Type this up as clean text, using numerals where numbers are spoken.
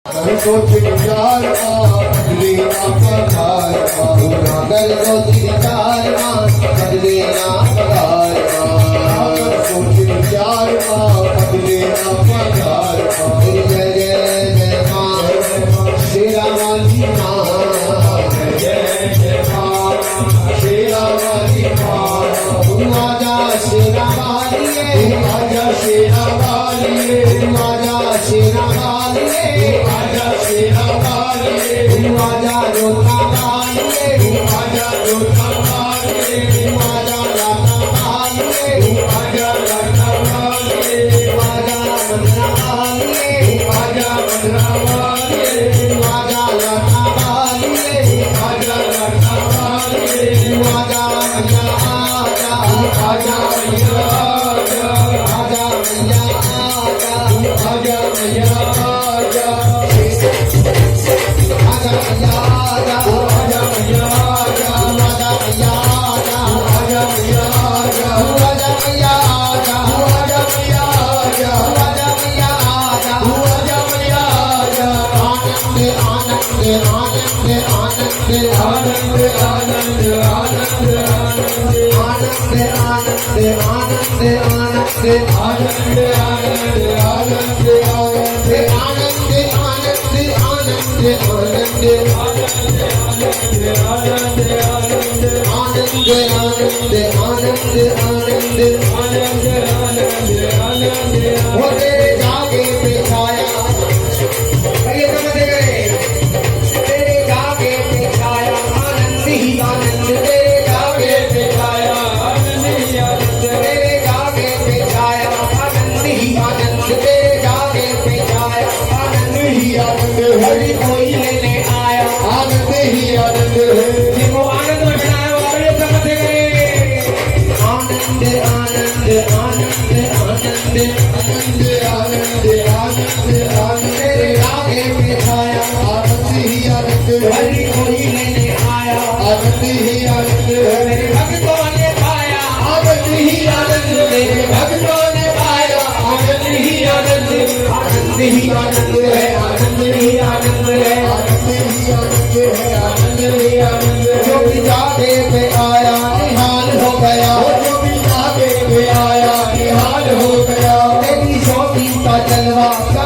सोच विचार बदले ना पगार नागर सोच विचार बदले ना पगार सोच विचार बदले ना पगार जय जय जय मां शेरा वाली मां जय जय मां शेरा वाली मां तुम आजा शेरा वाली आजा शेरा वाली तुम आजा शेरा वाली आजा शेरा वाली तुम आजा जोता वाली तुम आजा जोता वाली तुम आजा लाता वाली तुम आजा लाता वाली तुम आजा मंदरा वाली तुम आजा मंदरा वाली तुम आजा लाता वाली तुम आजा लाता वाली तुम आजा मैया आजा आजा मैया आजा आजा मैया आजा आजा मैया आजा वो तेरे जागे पे छाया तेरे जागे पे छाया आनंद ही आनंद तेरे जागे पे छाया आनंद ही आनंद तेरे जागे पे छाया आनंद ही आनंद तेरे जागे पे छाया आनंद ही आनंद हरि कोई लेने आया आनंद ही आनंद है जिसको आनंद में बनाया वो बड़े समझे गए आनंद आनंद आनंद आनंद आनंद आनंद आनंद आनंद तेरे आगे में छाया आनंद ही आनंद हरि कोई लेने आया आनंद ही आनंद मेरे भक्तों ने पाया आनंद ही आनंद मेरे भक्तों ने पाया आनंद ही आनंद आनंद ही आनंद है आनंद ही आनंद है आनंद ही आनंद है आनंद ही